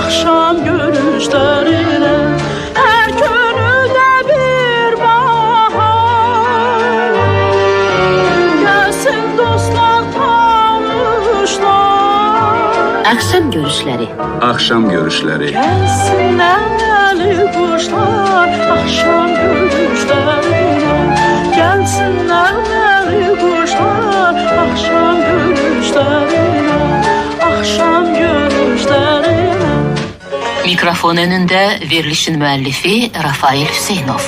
akşam görüşlerine. Her gönülde bir bahar, gelsin dostlar tanışlar. Akşam görüşleri. Akşam görüşleri. Gelsin nəli kuşlar akşam görüşlerine. Gelsin nəli kuşlar akşam görüşlerine. Akşam görüşlerine. Mikrofon önünde verilişin müellifi Rafael Hüseynov.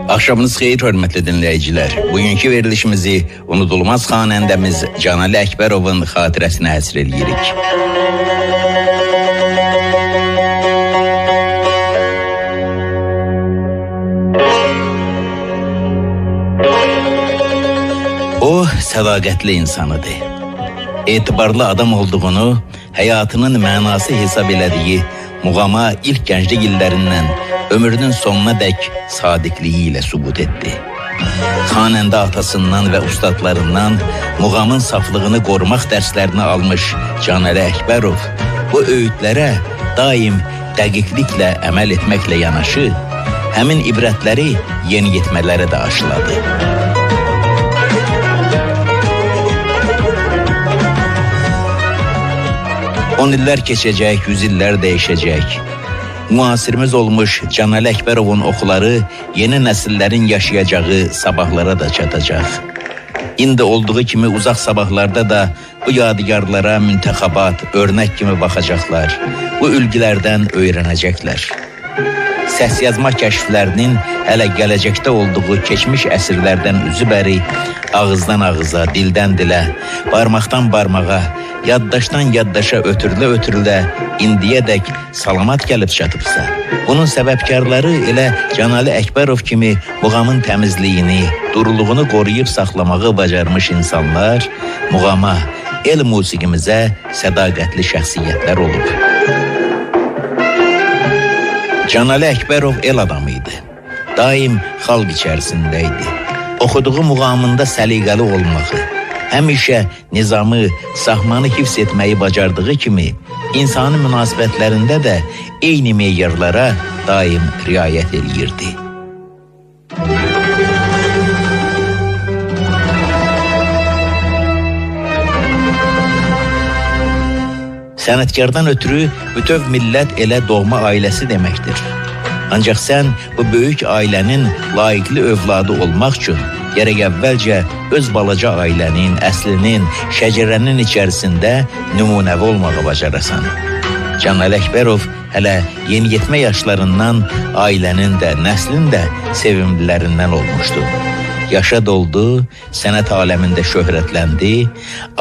Akşamınız xeyir hörmətli dinləyicilər. Bugünkü verilişimizi unudulmaz xanəndəmiz Canali Əkbərovun xatirəsinə həsr edirik. O sədaqətli insanıdır. Etibarlı adam olduğunu, həyatının mənası hesab elədiyi muğama ilk gənclik illərindən ömrünün sonuna dək sadiqliyi ilə sübut etdi. Xanəndə atasından və ustadlarından muğamın saflığını qorumaq dərslərini almış Canali Əkbərov bu öğütlərə daim dəqiqliklə əməl etməklə yanaşı, həmin ibrətləri yeniyetmələrə də aşıladı. On illər keçəcək, 100 illər dəyişəcək. Müasirimiz olmuş Canali Əkbərovun oxuları yeni nəsillərin yaşayacağı sabahlara da çatacaq. İndi olduğu kimi uzaq sabahlarda da bu yadigarlara müntəxabat, örnək kimi baxacaqlar. Bu ülgülərdən öyrənəcəklər. Səs yazma kəşflərinin hələ gələcəkdə olduğu keçmiş əsrlərdən üzübəri ağızdan ağıza, dildən dilə, barmaqdan barmağa, yaddaşdan yaddaşa ötürülə indiyədək salamat gəlib çatıbsa, bunun səbəbkarları elə Canali Əkbərov kimi muğamın təmizliyini, duruluğunu qoruyub saxlamağı bacarmış insanlar muğama, el musiqimizə sədaqətli şəxsiyyətlər olub. Canali Əkbərov el adamıydı. Daim xalq içərisində idi. Oxuduğu muğamında səliqəli olmağı, həmişə nizamı, sahmanı hifz etməyi bacardığı kimi, insani münasibətlərində də eyni meyarlara daim riayət eləyirdi. Sənətkardan ötürü bütöv millət elə doğma ailəsi deməkdir. Ancaq sən bu böyük ailənin layiqli övladı olmaq üçün gərək əvvəlcə öz balaca ailənin, əslinin, şəcərənin içərisində nümunəvi olmağa bacarasan. Canali Əkbərov hələ yeniyetmə yaşlarından ailənin də, nəslin də sevimlilərindən olmuşdu. Yaşa doldu, sənət aləmində şöhrətləndi,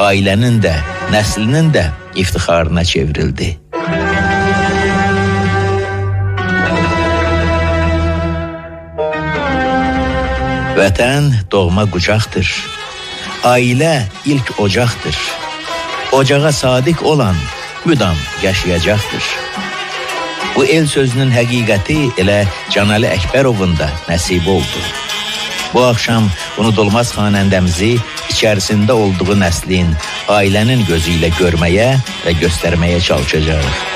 ailənin də, nəslinin də iftixarına çevrildi. Vətən doğma qucaqdır. Ailə ilk ocaqdır. Ocağa sadiq olan müdam yaşayacaqdır. Bu el sözünün həqiqəti elə Canali Əkbərovun da nəsib oldu. Bu axşam unudulmaz xanəndəmizi içərisində olduğu nəslin, ailənin gözü ilə görməyə və göstərməyə çalışacağıq.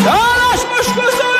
Yaraşmış gözü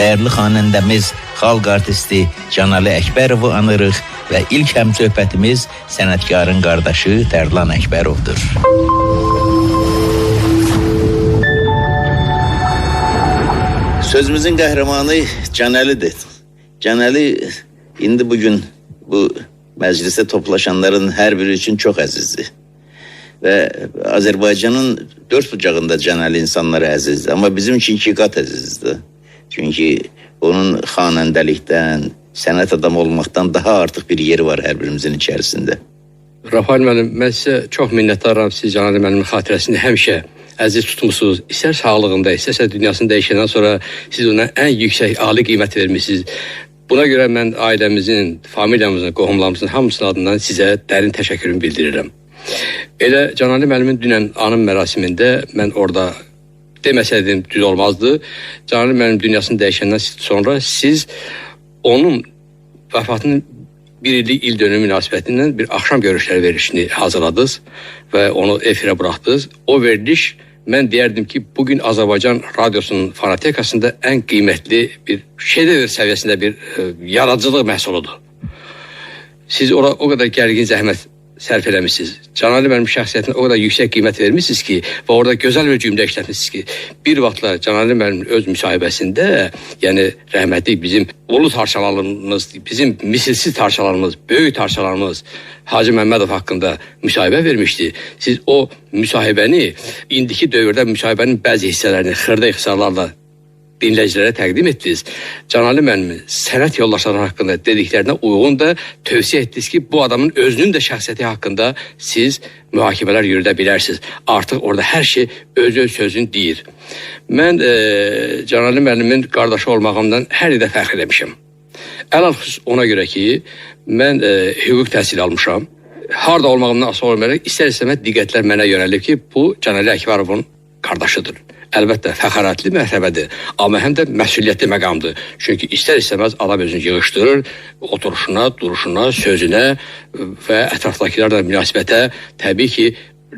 dəyərli xanəndəmiz, xalq artisti Canali Əkbərovu anırıq və ilk həmsöhbətimiz sənətkarın qardaşı Tərlan Əkbərovdur. Sözümüzün qəhrəmanı Canəlidir. Canəli indi bugün bu məclisə toplaşanların hər biri üçün çox əzizdir. Və Azərbaycanın dörd bucağında Canəli insanları əzizdir. Amma bizim üçün iki qat əzizdir. Çünki onun xanəndəlikdən, sənət adamı olmaqdan daha artıq bir yeri var hər birimizin içərisində. Rafael müəllim, mən sizə çox minnətdaram. Siz Canəli müəllimin xatirəsində həmişə əziz tutmusunuz. İstər sağlığında, istərsə dünyasını dəyişəndən sonra siz ona ən yüksək, ali qiymət vermişsiniz. Buna görə mən ailəmizin, familiyamızın, qohumlarımızın hamısının adından sizə dərin təşəkkürümü bildirirəm. Elə Canali müəllimin dünən anım mərasimində mən orada deməsəydim düz olmazdı. Canali müəllim dünyasını dəyişəndən sonra siz onun vəfatının bir illik il dönümü münasibətindən bir axşam görüşləri verilişini hazırladınız və onu efirə buraxdınız. O veriliş mən deyərdim ki, bugün Azərbaycan radiosunun fonotekasında ən qiymətli bir şedevr səviyyəsində bir yaradıcılıq məhsuludur. Siz ora o qədər gərgin zəhmət sərf eləmişsiniz. Canali müəllim şəxsiyyətinə o qədər yüksək qiymət vermişsiniz ki və orada gözəl bir cümlə işlətmişsiniz ki, bir vaxtlar Canali müəllimin öz müsahibəsində, yəni rəhmətli bizim ulu tarçalarımız, bizim misilsiz tarçalarımız, böyük tarçalarımız Hacı Məmmədov haqqında müsahibə vermişdi. Siz o müsahibəni, indiki dövrdə müsahibənin bəzi hissələrini xırda ixtisarlarla dinləyicilərə təqdim etdiniz. Canali müəllimin sənət yoldaşları haqqında dediklərinə uyğun da tövsiyə etdiniz ki, bu adamın özünün də şəxsiyyəti haqqında siz mühakimələr yürüdə bilərsiniz. Artıq orada hər şey öz sözünü deyir. Mən Canali müəllimin qardaşı olmağımdan hər yerdə fəxr eləmişəm. Ələlxüsus ona görə ki, mən hüquq təhsili almışam. Harda olmağımdan asılı olmayaraq istər-istəməz diqqətlər mənə yönəlib ki, bu Canali Əkbərovun qardaşıdır. Əlbəttə, fəxarətli mərtəbədir, amma həm də məsuliyyətli məqamdır. Çünki istər-istəməz adam özünü yığışdırır, oturuşuna, duruşuna, sözünə və ətrafdakilərlə münasibətə təbii ki,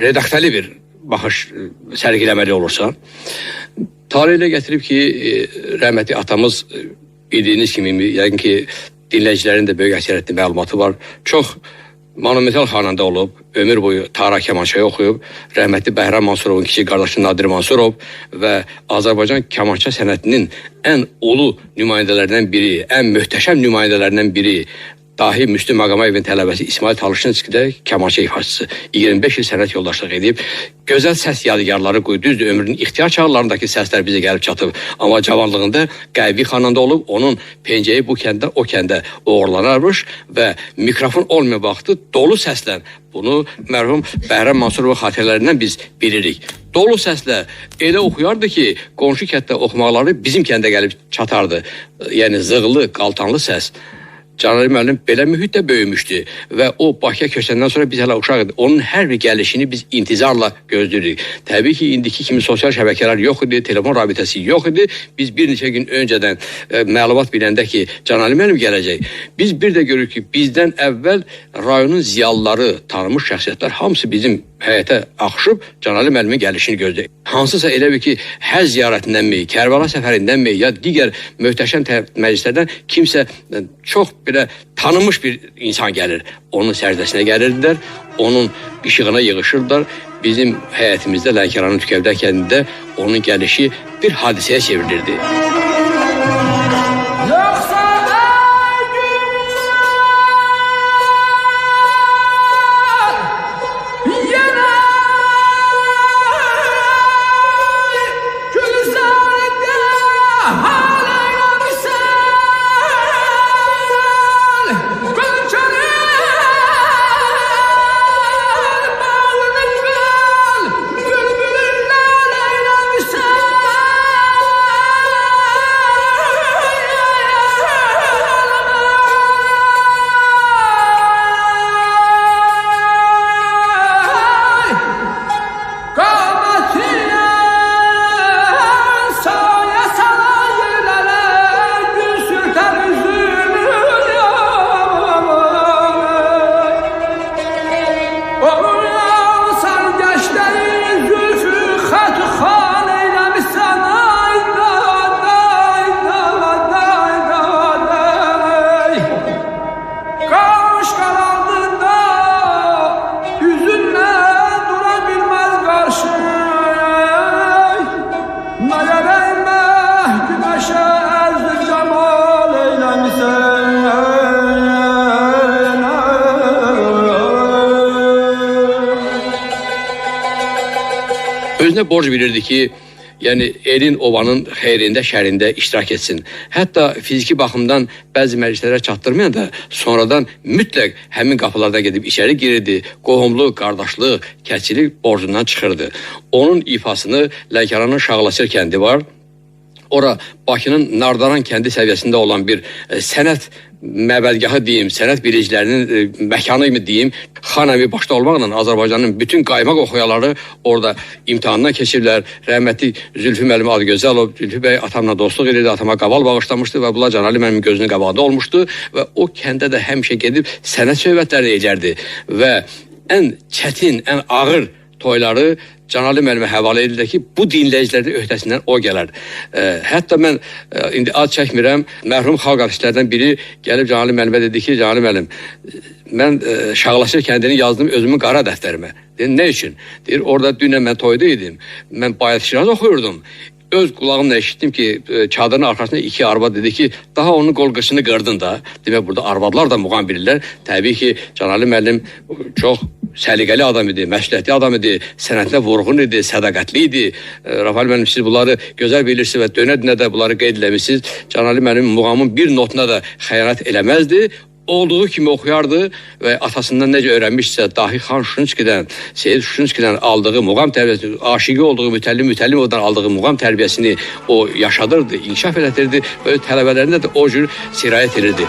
redaktəli bir baxış sərgiləməli olursa. Tarih ilə gətirib ki, rəhmətli atamız bildiyiniz kimi, yəni ki, dinləyicilərin də böyük əksəriyyətli məlumatı var. Çox monumental xanəndə olub, ömür boyu Tara Kamançayı oxuyub, rəhmətli Bəhram Mansurovun kiçik qardaşı Nadir Mansurov və Azərbaycan kamança sənətinin ən ulu nümayəndələrindən biri, ən möhtəşəm nümayəndələrindən biri, dahi Müslüm Maqamayevin tələbəsi İsmail Talışınskidə kamança ifaçısı 25 il sənət yoldaşlıq edib, gözəl səs yadigarları qoydu. Düzdür, ömrünün ixtiyar çağlarındakı səslər bizə gəlib çatıb. Amma cavanlığında qəlbi xananda olub, onun pencəyi bu kəndə, o kəndə uğurlanarmış və mikrofon olmayan vaxtı dolu səslə, bunu mərhum Bəhram Mansurovun xatirələrindən biz bilirik. Dolu səslə elə oxuyardı ki, qonşu kənddə oxumaqları bizim kəndə gəlib çatardı. Yəni zığlı, qaltanlı səs. Canali müəllim belə mühitdə böyümüşdü və o Bakıya köçəndən sonra biz hələ uşaq idik. Onun hər bir gəlişini biz intizarla gözləyirik. Təbii ki, indiki kimi sosial şəbəkələr yox idi, telefon rabitəsi yox idi. Biz bir neçə gün öncədən məlumat biləndə ki, Canali müəllim gələcək. Biz bir də görürük ki, bizdən əvvəl rayonun ziyalıları, tanınmış şəxsiyyətlər hamısı bizim həyətə axışıb Canali müəllimin gəlişini gözləyir. Hansısa elə bir ki, həz ziyarətindənmi, Kərbəla səfərindənmi, ya digər möhtəşəm məclislərdən kimsə çox belə tanınmış bir insan gəlir. Onun sərcəsinə gəlirdilər, onun işığına yığışırdılar. Bizim həyətimizdə Lənkəranın Tükəvdən kəndində onun gəlişi bir hadisəyə çevrilirdi. özünə borc bilirdi ki, yəni elin, ovanın xeyrində, şərində iştirak etsin. Hətta fiziki baxımdan bəzi məclislərə çatdırmayan da sonradan mütləq həmin qapılardan gedib içəri girirdi. Qohumluq, qardaşlıq, kəçilik borcundan çıxırdı. Onun ifasını Lənkəranın Şağlasır kəndi var. Ora Bakının Nardaran kəndi səviyyəsində olan bir sənət məbədgahı deyim, sənət bilicilərinin məkanı mı deyim, Xan əmi başda olmaqla Azərbaycanın bütün qaymaq oxuyaları orada imtahandan keçirlər. Rəhmətli Zülfü müəllim Adıgözəlov, Zülfü bəy atamla dostluq edirdi, atama qaval bağışlamışdı və bunlar Canali müəllimin gözünün qabağında olmuşdu və o kəndə də həmişə gedib sənət söhbətləri edərdi və ən çətin, ən ağır toyları Canali müəllimə həvalə edilir ki, bu dinləyicilərin öhdəsindən o gələr. Hətta mən indi ad çəkmirəm, mərhum xalq artistlərdən biri gəlib Canali müəllimə dedi ki, Canali müəllim, mən Şağlasır kəndini yazdım özümün qara dəftərimə. Dedim, nə üçün? Deyir, orada dünən mən toyda idim, mən Bayat Şiraz oxuyurdum. Öz qulağımla eşitdim ki, çadırın arxasında iki arvad dedi ki, daha onun qolqışını qırdın da. Demək, burada arvadlar da muğam bilirlər. Təbii ki, Canali müəllim çox səliqəli adam idi, məsləhətli adam idi, sənətinə vurğun idi, sədaqətli idi. Rafael müəllim, siz bunları gözəl bilirsiniz və dönə-dönə də bunları qeyd eləmişsiniz. Canali müəllim muğamın bir notuna da xəyanət eləməzdi. Olduğu kimi oxuyardı və atasından necə öyrənmişsə Dahi xan Şunskidən, Seyid Şunskidən aldığı muğam tərbiyəsini, aşiqi olduğu Mütəllimovdan aldığı muğam tərbiyəsini o yaşadırdı, inkişaf elədirdi və tələbələrində də o cür sirayət edirdi.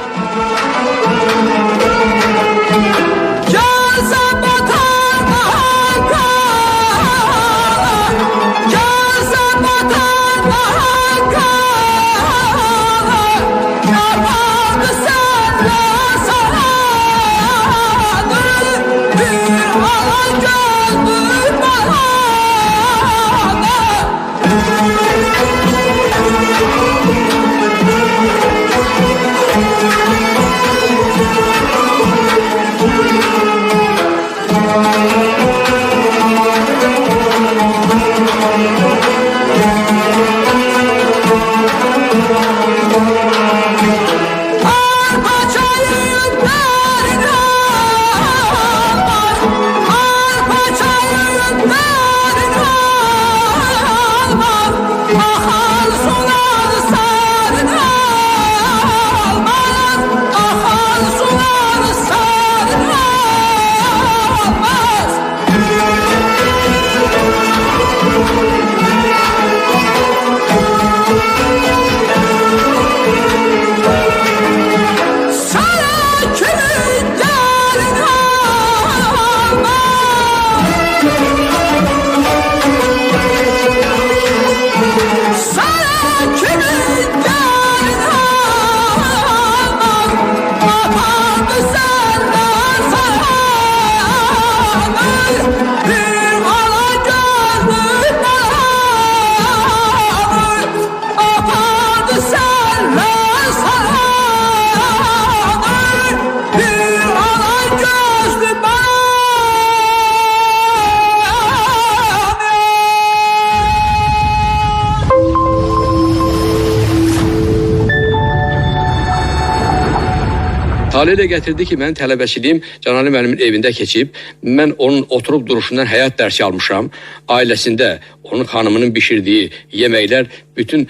Tale ilə gətirdi ki, mənim tələbəçiliyim Canali müəllimin evində keçib. Mən onun oturub duruşundan həyat dərsi almışam. Ailəsində onun xanımının bişirdiyi yeməklər bütün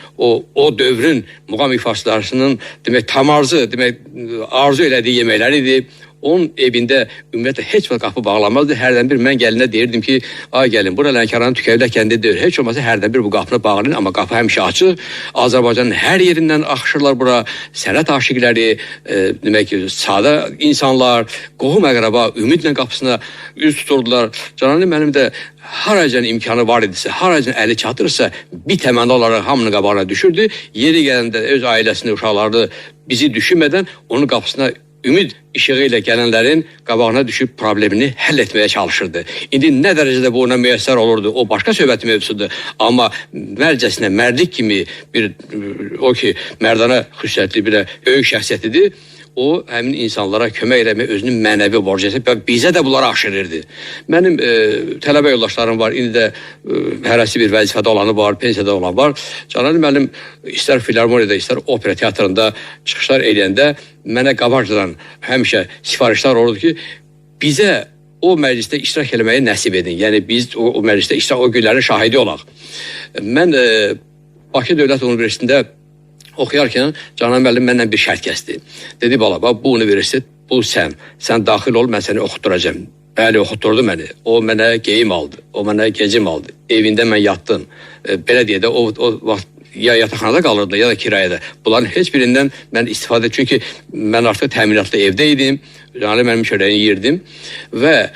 o dövrün muğam ifaslarının demək tamarzı, demək arzu elədiyi yeməklər idi. Onun evində ümumiyyətlə heç vaxt qapı bağlanmazdı. Hərdən bir mən gəlinə deyirdim ki, ay gəlin, bura Lənkəranın Tükəvlə kəndi deyir. Heç olmasa hərdən bir bu qapını bağlayın, amma qapı həmişə açıq. Azərbaycanın hər yerindən axışırlar bura. Sənət aşiqləri, demək ki, sadə insanlar, qohum əqrəba ümidlə qapısına üz tuturdular. Canali müəllim də haracan imkanı var idisə, haracan əli çatırsa, bir təmənli olaraq hamının qabağına düşürdü. Yeri gələndə öz ailəsini, uşaqlarını bizi düşünmədən onun qapısına ümid işığı ilə gələnlərin qabağına düşüb problemini həll etməyə çalışırdı. İndi nə dərəcədə bu ona müyəssər olurdu, o başqa söhbəti mövzusudur. Amma mərcəsinə mərdlik kimi bir, o ki, mərdana xüsusiyyətli bir böyük şəxsiyyət idi. O, həmin insanlara kömək eləmək özünün mənəvi borcu və bizə də bunları aşırırdı. Mənim tələbə yoldaşlarım var, indi də hərəsi bir vəzifədə olanı var, pensiyada olan var. Canali müəllim istər filarmoniyada, istər opera teatrında çıxışlar eləyəndə mənə qabaqcadan həmişə sifarişlər olurdu ki, bizə o məclisdə iştirak eləməyi nəsib edin. Yəni biz o məclisdə iştirak, o günlərin şahidi olaq. Mən Bakı Dövlət Universitetində oxuyarkən Canan müəllim məndən bir şərt kəsdi. Dedi, bala, bu universitet, bu sən daxil ol, mən səni oxutduracağım. Bəli, oxutdurdu məni. O mənə geyim aldı, o mənə gecim aldı. Evində mən yatdım. Belə deyə də o vaxt ya yataqxanada qalırdı, ya da kirayədə. Bunların heç birindən mən istifadə etdim. Çünki mən artıq təminatlı evdə idim. Canan müəllim çörəyini yirdim. Və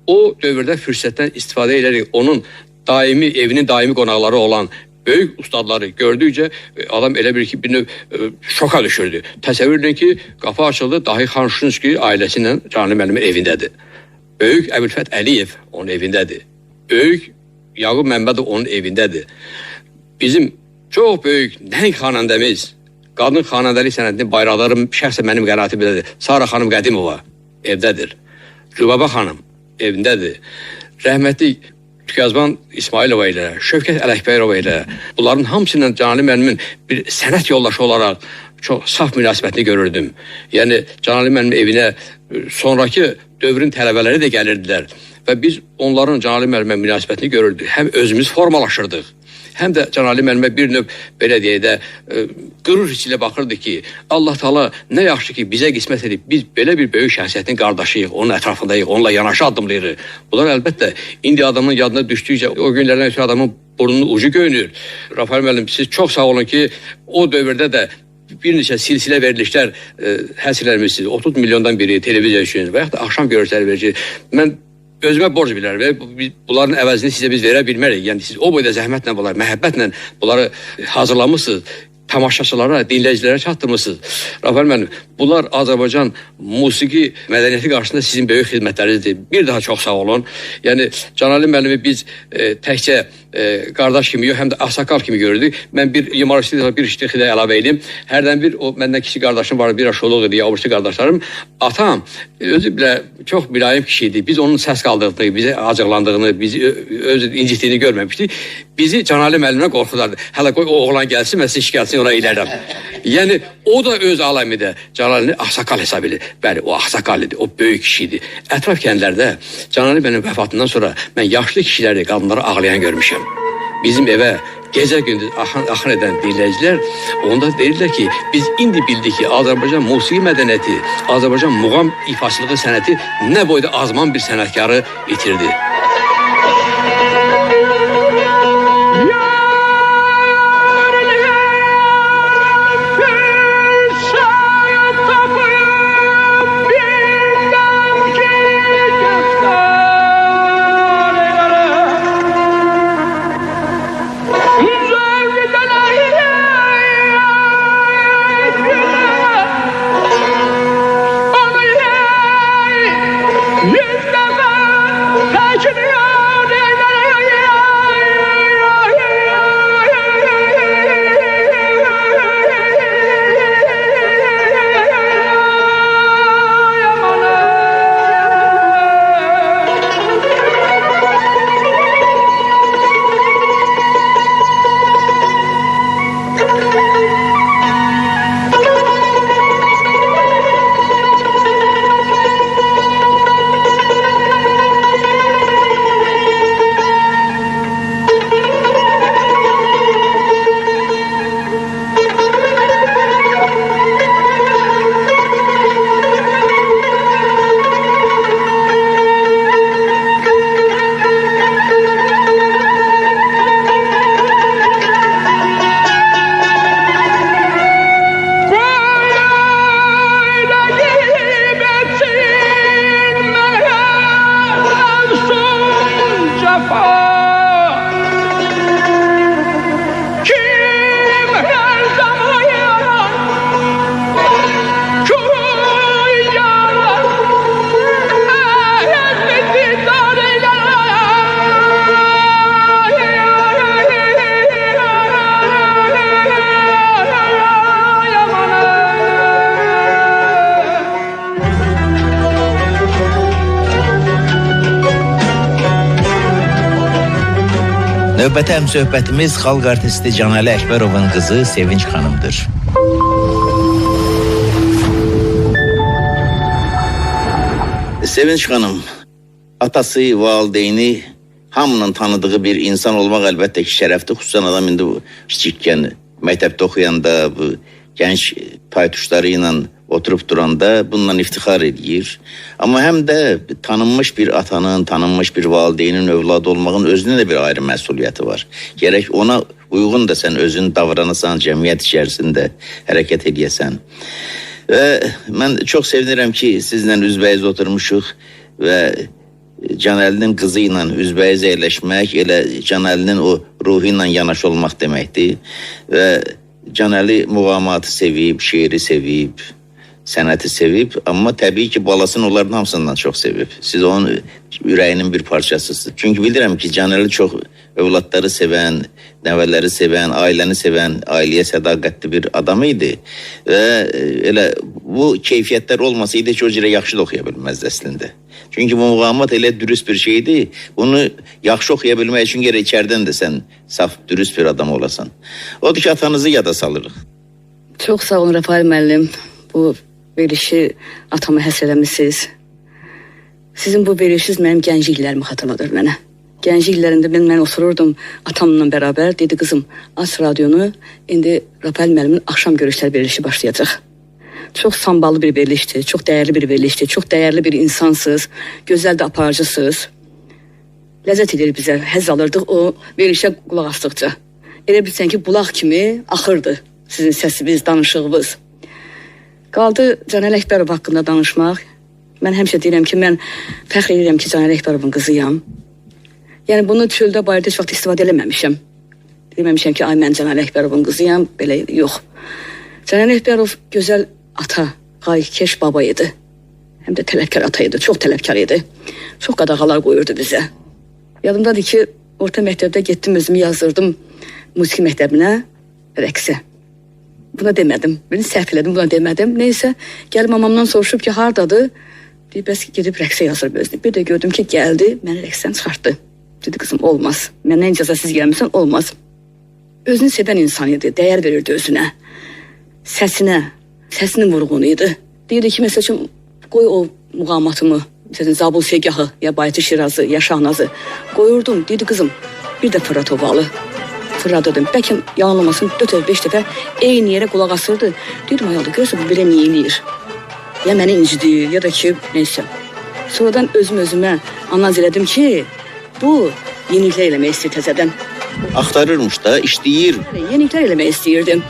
o dövrdə fürsətdən istifadə edərək onun evinin daimi qonaqları olan böyük ustadları gördükcə adam elə bir ki, bir növ şoka düşürdü. Təsəvvür edin ki, qapı açıldı, Dahi Xanşunski ailəsi ilə Canan müəllimin evindədir. Böyük Əbülfət Əliyev onun evindədir. Böyük Yaqub Məmmədov onun evindədir. Bizim çox böyük nəhəng xanəndəmiz, qadın xanəndəlik sənətinin bayraqları şəxsən mənim qənaətimdədir. Sara xanım Qədimova evdədir. Rübaba xanım evindədir. Rəhmətli Tükəzban İsmailova ilə, Şövkət Ələkbəyirova ilə, bunların hamısından Canan müəllimin bir sənət yoldaşı olaraq çox saf münasibətini görürdüm. Yəni Canan müəllimin evinə sonraki dövrün tələbələri də gəlirdilər və biz onların Canan müəllimə münasibətini görürdük. Həm özümüz formalaşırdıq, həm də Canan müəllimə bir növ belə deyək də qürur hissi ilə baxırdı ki, Allah Taala nə yaxşı ki bizə qismət edib, biz belə bir böyük şəxsiyyətin qardaşıyıq, onun ətrafındayıq, onunla yanaşı addımlayırıq. Bunlar əlbəttə indi adamın yadına düşdükcə o günlərdən ötürü adamın burnunun ucu göynür. Rafael müəllim, siz çox sağ olun ki, o dövrdə də bir neçə silsilə verilişlər həsr eləmişsiniz. 30 milyondan biri televiziya üçün və yaxud da axşam görüşləri verici. Mən özümə borc bilərəm və bunların əvəzini sizə biz verə bilmərik. Yəni siz o boyda zəhmətlə bunları, məhəbbətlə bunları hazırlamışsınız. Tamaşaçılara, dinləyicilərə çatdırmışsınız. Rafael müəllim, bunlar Azərbaycan musiqi mədəniyyəti qarşısında sizin böyük xidmətlərinizdir. Bir daha çox sağ olun. Yəni Canan müəllimi biz təkcə qardaş kimi yox, həm də ağsaqqal kimi görürdük. Mən bir yumoristik bir iştiqi də əlavə edim. Hərdən bir o məndən kiçik qardaşım var, bir aşoluq idi, yavrusu qardaşlarım. Atam özü bilə çox mülayim kişi idi. Biz onun səs qaldırdığını, bizi acıqlandığını, bizi öz incitdiyini görməmişdik. Bizi Canan müəllimə qorxudardı. Hələ qoy o oğlan gəlsin, mən siz gəlsin ona ilərəm. Yəni o da öz aləmində Canan'ı ağsaqqal hesab edir. Bəli, o ağsaqqal idi, o böyük kişi idi. Ətraf kəndlərdə Canan mənim vəfatından sonra mən yaşlı kişiləri, qadınları ağlayan görmüşəm. Bizim evə gecə-gündüz axın edən dinləyicilər onda deyirlər ki, biz indi bildik ki, Azərbaycan musiqi mədəniyyəti, Azərbaycan muğam ifaçılığı sənəti nə boyda azman bir sənətkarı itirdi. Növbəti həmsöhbətimiz xalq artisti Canəli Əkbərovun qızı Sevinç xanımdır. Sevinç xanım, atası, valideyni hamının tanıdığı bir insan olmaq əlbəttə ki, şərəfdir. Xüsusən adam indi bu kiçikkən məktəbdə oxuyanda, bu gənc paytuşları ilə oturup duranda bundan iftixar edir. Amma həm də tanınmış bir atanın, tanınmış bir valideynin övladı olmağın özünün də bir ayrı məsuliyyəti var. Gərək ona uyğun da sən özün davranasan, cəmiyyət içərisində hərəkət edəsən. Və mən çox sevinirəm ki, sizlə üzbəyiz oturmuşuq və Canəlinin qızı ilə üzbəyiz əyləşmək, elə Canəlinin o ruhu ilə yanaşı olmaq deməkdir. Və Canəli muğamatı sevib, şeiri sevib, sənəti sevib, amma təbii ki, balasını onların hamısından çox sevib. Siz onun ürəyinin bir parçasısınız. Çünki bilirəm ki, Canəli çox övladları sevən, nəvələri sevən, ailəni sevən, ailəyə sədaqətli bir adam idi. Və elə bu keyfiyyətlər olmasaydı ki, o cürə yaxşı da oxuya bilməzdi əslində. Çünki bu muğamat elə dürüst bir şeydir. Bunu yaxşı oxuya bilmək üçün gərək içərdən də sən saf, dürüst bir adam olasan. Odur ki, atanızı yada salırıq. Çox sağ olun Rafael müəllim. Bu verilişi atama həsr eləmişsiniz. Sizin bu verilişiniz mənim gənclik illərimi xatırladır mənə. Gənclik illərində mən otururdum atamla bərabər. Dedi, qızım, aç radionu, indi Rafael müəllimin axşam görüşlər verilişi başlayacaq. Çox samballı bir verilişdir, çox dəyərli bir verilişdir, çox dəyərli bir insansınız, gözəl də aparıcısınız. Ləzzət edir bizə, həzz alırdıq o verilişə qulaq asdıqca. Elə bilsən ki, bulaq kimi axırdı sizin səsiniz, danışığınız. Qaldı Canəl Əkbərov haqqında danışmaq. Mən həmişə deyirəm ki, mən fəxr edirəm ki, Canəl Əkbərovun qızıyam. Yəni bunu çöldə bayırda heç vaxt istifadə eləməmişəm. Deməmişəm ki, ay mən Canəl Əkbərovun qızıyam, belə yox. Canəl Əkbərov gözəl ata, qayıkeş baba idi. Həm də tələbkar ata idi, çox tələbkar idi. Çox qadağalar qoyurdu bizə. Yadımdadır ki, orta məktəbdə getdim, özümü yazdırdım musiqi məktəbinə, rəqsə. Buna demədim, beni səhv elədim, buna demədim. Neysə, gəlib mamamdan soruşub ki, hardadır? Deyib, bəs gedib rəqsə yazır özünü. Bir də gördüm ki, gəldi, məni rəqsdən çıxartdı. Dedi, qızım, olmaz. Məndən icazəsiz gəlmirsən, olmaz. Özünü sevən insan idi, dəyər verirdi özünə. Səsinə, səsinin vurğunu idi. Deyirdi ki, məsəl üçün, qoy o muğamatımı, məsələn, Zabul Segahı, ya Baytı Şirazı, ya Şahnazı qoyurdum. Deyirdi, qızım, bir də fırlat ovalı. Fırladırdım. Bəlkə yanılmasın 4-5 dəfə eyni yerə qulaq asırdı. Deyirdim, ayaldı, görürsə bu belə niyə eləyir? Ya məni incidir, ya da ki, neysə. Sonradan özümə analiz elədim ki, bu yeniliklər eləmək istəyir təzədən. Axtarırmış da, işləyir. Yeniliklər eləmək istəyirdim.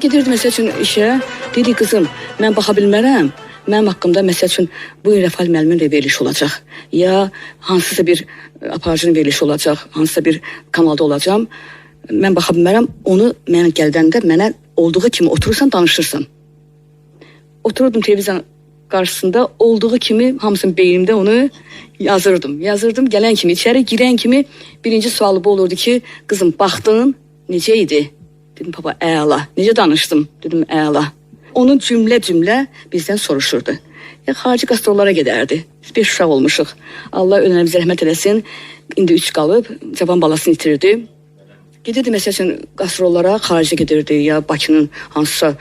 Gedirdi məsəl üçün işə, dedi qızım, mən baxa bilmərəm, mənim haqqımda məsəl üçün bu gün Rafael müəllimin verilişi olacaq, ya hansısa bir aparıcının verilişi olacaq, hansısa bir kanalda olacaq, mən baxa bilmərəm, onu mən gəldəndə mənə olduğu kimi oturursan, danışırsan. Otururdum televizyon qarşısında, olduğu kimi hamısının beynimdə onu yazırdım, gələn kimi, içəri girən kimi birinci sualı bu olurdu ki, qızım, baxdın, necə idi? Dedim, baba, əla. Necə danışdım? Dedim, əla. Onun cümlə bizdən soruşurdu. Xarici qastrollara gedərdi. Biz 5 uşaq olmuşuq. Allah ölənəmizə rəhmət eləsin. İndi 3 qalıb, cavan balasını itirdi. Gedirdi, məsəl üçün, qastrollara xaricə gedirdi, ya Bakının hansısa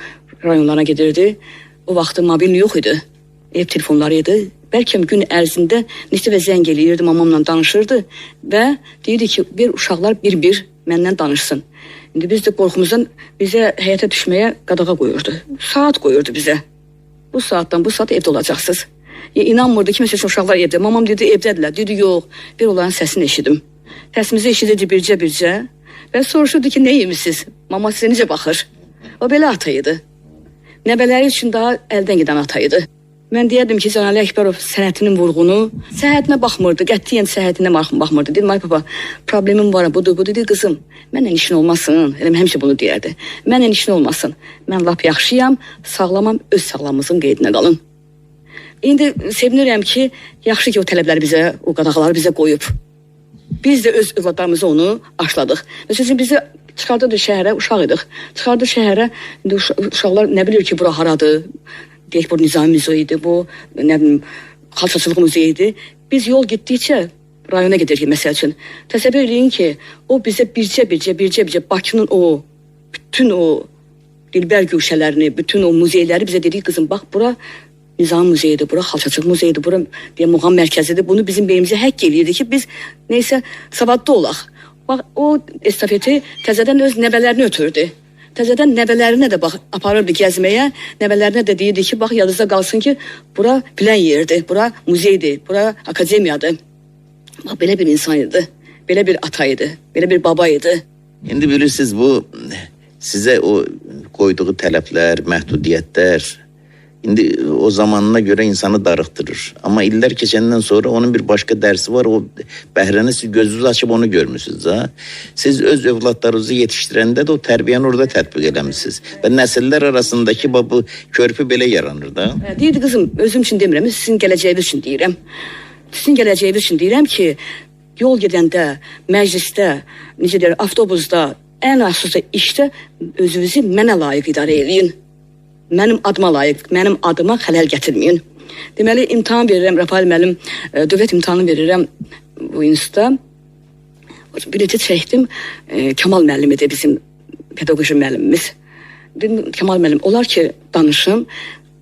rayonlarına gedirdi. O vaxtı mobil yox idi. ev telefonları idi. Bəlkə gün ərzində neçə və zəng eləyirdi, mamamla danışırdı və deyirdi ki, bir uşaqlar bir-bir məndən danışsın. İndi biz də qorxumuzdan bizə həyata düşməyə qadağa qoyurdu. Saat qoyurdu bizə. Bu saatdan bu saat evdə olacaqsınız. İnanmırdı ki, məsələn uşaqlar evdə. Mamam dedi evdədirlər. Dedi yox. Bir onların səsini eşidim. Səsimizi eşidirdi bircə-bircə və soruşurdu ki, nə yemisiniz? Mama sizə necə baxır? O belə ata idi. Nəbələri üçün daha əldən gedən ata idi. Mən deyərdim ki, Canəli Əkbərov sənətinin vurğunu, səhhətinə baxmırdı, qətiyyən səhhətinə baxmırdı. Dedim, ay baba, problemim var, budur. Dedi, qızım, mənlə işin olmasın. Elə həmişə bunu deyərdi. Mənlə işin olmasın. Mən lap yaxşıyam, sağlamam, öz sağlamımızın qeydinə qalın. İndi sevinirəm ki, yaxşı ki, o tələbləri bizə, o qadağaları bizə qoyub. Biz də öz övladlarımıza onu aşladıq. Məsələn, bizi çıxardırdı şəhərə, uşaq idik. Çıxardı şəhərə, indi uşaqlar nə bilir ki, bura haradır? Deyək, bu Nizami Müzeyi idi, bu nə bilim, Xalçaçılıq Müzeyi idi. Biz yol getdikcə rayona gedirik, məsəl üçün. Təsəvvür edin ki, o bizə bircə Bakının o, bütün o dilbər güşələrini, bütün o muzeyləri bizə dedik, qızım, bax, bura Nizami Müzeyidir, bura Xalçaçılıq Müzeyidir, bura Muğam Mərkəzidir. Bunu bizim beynimizə həkk eləyirdi ki, biz neysə savadlı olaq. Bax, o estafeti təzədən öz nəvələrini ötürdü. Təzədən nəvələrinə də bax, aparırdı gəzməyə, nəvələrinə də deyirdi ki, bax, yadınızda qalsın ki, bura bilən yerdir, bura muzeydir, bura akademiyadır. Bax, belə bir insan idi, belə bir ata idi, belə bir baba idi. İndi bilirsiniz, bu sizə o qoyduğu tələblər, məhdudiyyətlər, indi o zamanına görə insanı darıxdırır. Amma illər keçəndən sonra onun bir başqa dərsi var. O bəhrəni siz gözünüzü açıb onu görmüsünüz. Ha? Siz öz övladlarınızı yetişdirəndə də o tərbiyəni orada tətbiq eləmişsiniz. Və nəsillər arasındakı bu körpü belə yaranır da. Deyirdi, qızım, özüm üçün demirəm, sizin gələcəyiniz üçün deyirəm. Sizin gələcəyiniz üçün deyirəm ki, yol gedəndə, məclisdə, necə deyirəm, avtobusda, ən əsasda işdə özünüzü mənə layiq idarə eləyin. Mənim adıma layiq, mənim adıma xələl gətirməyin. Deməli, imtahan verirəm, Rafael müəllim, dövlət imtahanı verirəm bu institutda. Bileti çəkdim, Kamal müəllim idi bizim pedaqoji müəllimimiz. Dedim, Kamal müəllim, olar ki, danışım.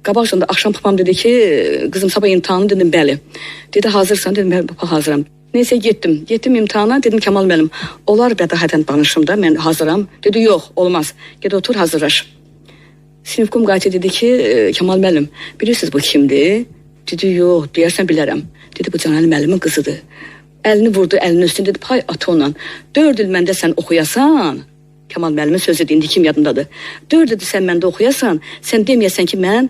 Qabaqcanda axşam papam dedi ki, qızım, sabah imtahanı, dedim, bəli. Dedi, hazırsan, dedim, bəli, papa, hazıram. Neysə, getdim imtahana, dedim, Kamal müəllim, olar bədahətən danışım da, mən hazıram. Dedi, yox, olmaz, ged otur, hazırlaş. Sinifkum qayıtı dedi ki, Kamal müəllim, bilirsiniz bu kimdir? Dedi, yox, deyərsən bilərəm. Dedi, bu Canəli müəllimin qızıdır. Əlini vurdu, əlinin üstündə, dedi, pay ata ondan. 4 il məndə sən oxuyasan, Kamal müəllimin sözü dedi, indi kim yadındadır. 4 il sən məndə oxuyasan, sən deməyəsən ki, mən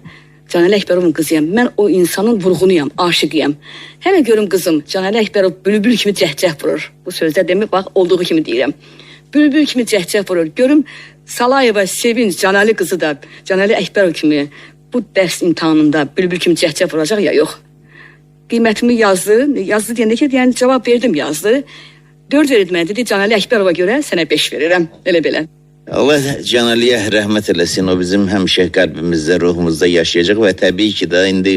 Canəli Əkbərovun qızıyam, mən o insanın vurğunuyam, aşıqıyam. Hələ görüm qızım, Canəli Əkbərov bülbül kimi cəhcəh vurur. Bu sözdə demir, bax, olduğu kimi deyirəm. Bülbül kimi cəhcəh vurur. Görüm, Salayeva Sevinç, Canəli qızı da, Canəli Əkbərov kimi bu dərs imtahanında bülbül kimi cəhcəh vuracaq ya, yox. Qiymətimi yazdı deyəndə ki, yəni cavab verdim, yazdı. 4 verildi mənə, dedi, Canəli Əkbərova görə sənə 5 verirəm, elə-belə. Allah Canəliyə rəhmət eləsin, o bizim həmişə qəlbimizdə, ruhumuzda yaşayacaq və təbii ki də indi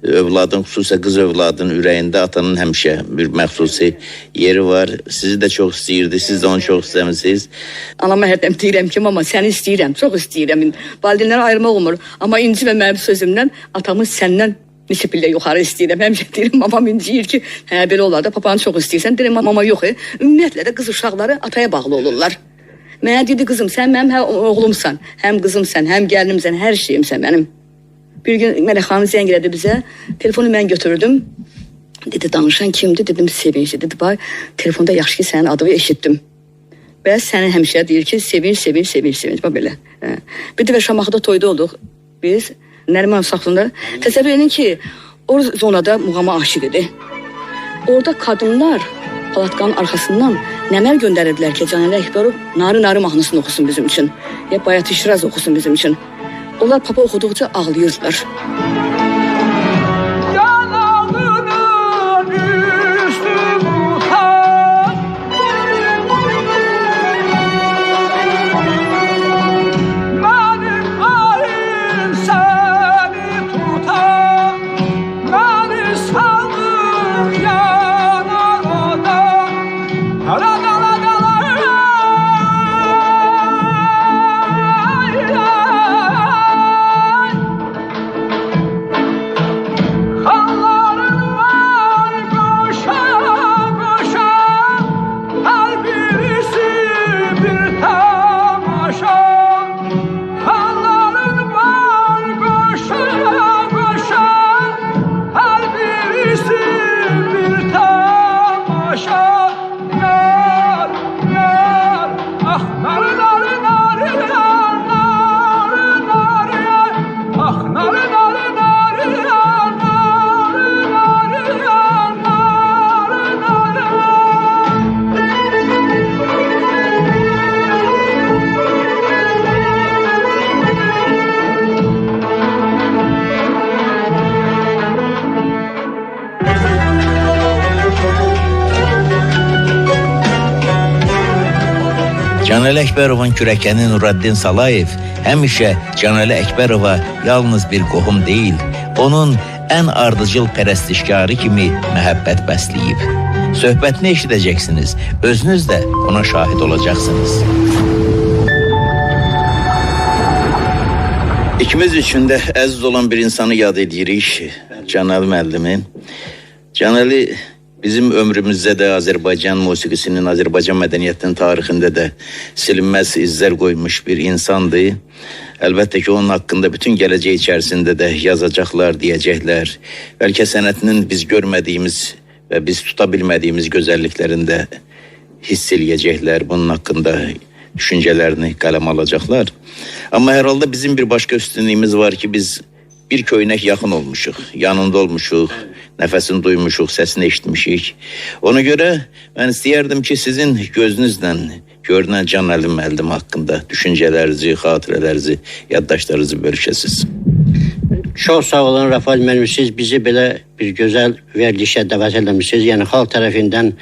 övladın, xüsusən qız övladın ürəyində atanın həmişə bir məxsusi yeri var. Sizi də çox istəyirdi, siz də onu çox istəmişsiniz. Anama hərdən deyirəm ki, mama səni istəyirəm, çox istəyirəm. Valideynləri ayırmaq olmur, amma inci və mənim sözümdən atamı səndən neçə pillə yuxarı istəyirəm. Həmişə deyirəm, mamam inciyir ki, hə belə olar da, papanı çox istəyirsən. Deyirəm, mama yox, ümumiyyətlə də qız uşaqları ataya bağlı olurlar. Mənə dedi, qızım, sən mənim həm oğlumsan, həm qızımsan, həm gəlinimsən, hər şeyimsən mənim. Bir gün Mələk xanım zəng elədi bizə, telefonu mən götürdüm. Dedi, danışan kimdir? Dedim, Sevinç. Dedi, bax, telefonda yaxşı ki, sənin adını eşitdim. Və səni həmişə deyir ki, Sevinç, bax belə. Bir də və Şamaxıda toyda olduq biz, Nəriman Saxlında. Təsəvvür edin ki, o zonada muğama aşıq idi. Orada kadınlar palatkanın arxasından nəmər göndərirdilər ki, Canəli Əkbərov Narı mahnısını oxusun bizim üçün. Ya Bayat-ı Şiraz oxusun bizim üçün. Onlar papa oxuduqca ağlayırdılar. Canəli Əkbərovun kürəkəni Nuraddin Salayev həmişə Canəli Əkbərova yalnız bir qohum deyil, onun ən ardıcıl pərəstişkarı kimi məhəbbət bəsləyib. Söhbətini eşidəcəksiniz, özünüz də ona şahid olacaqsınız. İkimiz üçün də əziz olan bir insanı yad edirik, Canəli müəllimi. Canəli bizim ömrümüzdə də Azərbaycan musiqisinin, Azərbaycan mədəniyyətinin tarixində də silinməz izlər qoymuş bir insandır. Əlbəttə ki, onun haqqında bütün gələcək içərisində də yazacaqlar, deyəcəklər. Bəlkə sənətinin biz görmədiyimiz və biz tuta bilmədiyimiz gözəlliklərində hiss eləyəcəklər. Bunun haqqında düşüncələrini qələm alacaqlar. Amma hər halda bizim bir başqa üstünlüyümüz var ki, biz bir köynək yaxın olmuşuq, yanında olmuşuq, nəfəsini duymuşuq, səsini eşitmişik. Ona görə mən istəyərdim ki, sizin gözünüzlə görünən Canəli müəllim haqqında düşüncələrinizi, xatirələrinizi, yaddaşlarınızı bölüşəsiniz. Çox sağ olun Rafael müəllim, siz bizi belə bir gözəl verilişə dəvət eləmişsiniz. Yəni xalq tərəfindən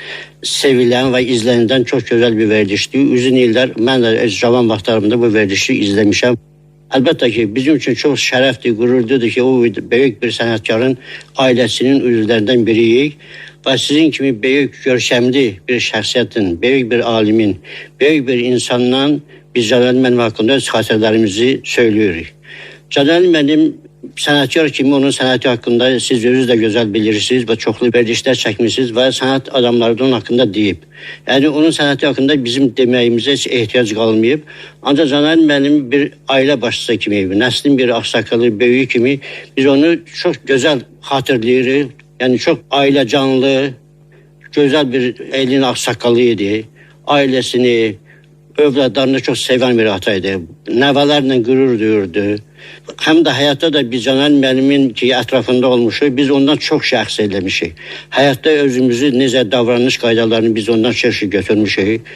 sevilən və izlənilən çox gözəl bir verilişdir. Uzun illər mən də öz cavan vaxtlarımda bu verilişi izləmişəm. Əlbəttə ki, bizim üçün çox şərəfdir, qürurdur ki, o böyük bir sənətkarın ailəsinin üzvlərindən biriyik və sizin kimi böyük görkəmli bir şəxsiyyətin, böyük bir alimin, böyük bir insandan biz Canəli müəllim haqqında öz xatirələrimizi söyləyirik. Canəli müəllim sənətkar kimi onun sənəti haqqında siz özünüz də gözəl bilirsiniz və çoxlu verilişlər çəkmişsiniz və sənət adamları da onun haqqında deyib. Yəni onun sənəti haqqında bizim deməyimizə heç ehtiyac qalmayıb. Ancaq Canəli müəllim bir ailə başçısı kimi, nəslin bir ağsaqqalı, böyüyü kimi biz onu çox gözəl xatırlayırıq. Yəni çox ailə canlı, gözəl bir elin ağsaqqalı idi. Ailəsini, övladlarını çox sevən bir ata idi. Nəvələrlə qürur duyurdu. Həm də həyatda da biz Canəli müəllimin ki, ətrafında olmuşuq, biz ondan çox şəxs eləmişik. Həyatda özümüzü necə davranış qaydalarını biz ondan şərşi götürmüşük.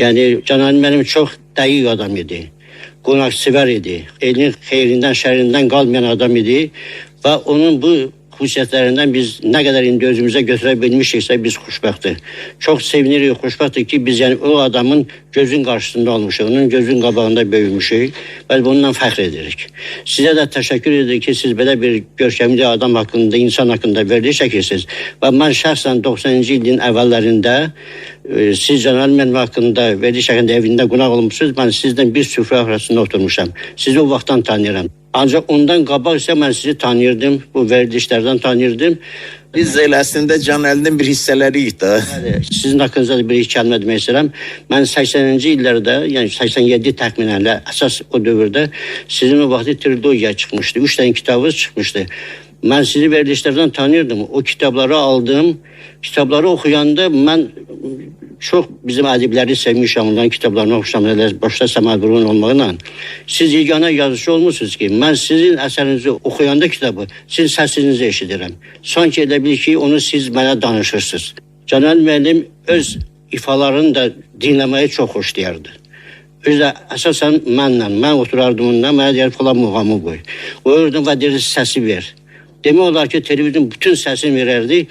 Yəni Canəli müəllim çox dəqiq adam idi. Qonaqsevər idi. Elin xeyrindən, şərrindən qalmayan adam idi və onun bu xüsusiyyətlərindən biz nə qədər indi özümüzə götürə bilmişiksə biz xoşbəxtdir. Çox sevinirik, xoşbəxtdir ki, biz yəni o adamın gözün qarşısında olmuşuq, onun gözün qabağında böyümüşük və bununla fəxr edirik. Sizə də təşəkkür edirik ki, siz belə bir görkəmli adam haqqında, insan haqqında veriliş çəkirsiniz və mən şəxsən 90-cı ilin əvvəllərində siz Canəli müəllim haqqında veriliş haqqında evində qonaq olmuşsunuz, mən sizdən bir süfrə arasında oturmuşam. Sizi o vaxtdan tanıyıram. Ancaq ondan qabaq isə mən sizi tanıyırdım, bu verilişlərdən tanıyırdım. Biz elə əslində Canəlinin bir hissələriyik da. Sizin haqqınızda da bir iki kəlmə demək istəyirəm. Mən 80-ci illərdə, yəni 87 təxminənlə əsas o dövrdə sizin o vaxtı trilogiya çıxmışdı. 3 dənə kitabınız çıxmışdı. Mən sizi verilişlərdən tanıyırdım. O kitabları aldım. Kitabları oxuyanda mən çox bizim ədibləri sevmişəm, onların kitablarını oxuşam, başda Səməd Vurğun olmaqla. Siz yeganə yazıcı olmuşsunuz ki, mən sizin əsərinizi oxuyanda kitabı, sizin səsinizi eşidirəm. Sanki elə bil ki, onu siz mənə danışırsınız. Canəli müəllim öz ifalarını da dinləməyi çox xoşlayardı. Özü də əsasən mən oturardım onunla, mənə deyər falan muğamı qoy. Qoyurdum və deyirdi səsi ver. Demək olar ki, televizyon bütün səsini verərdi,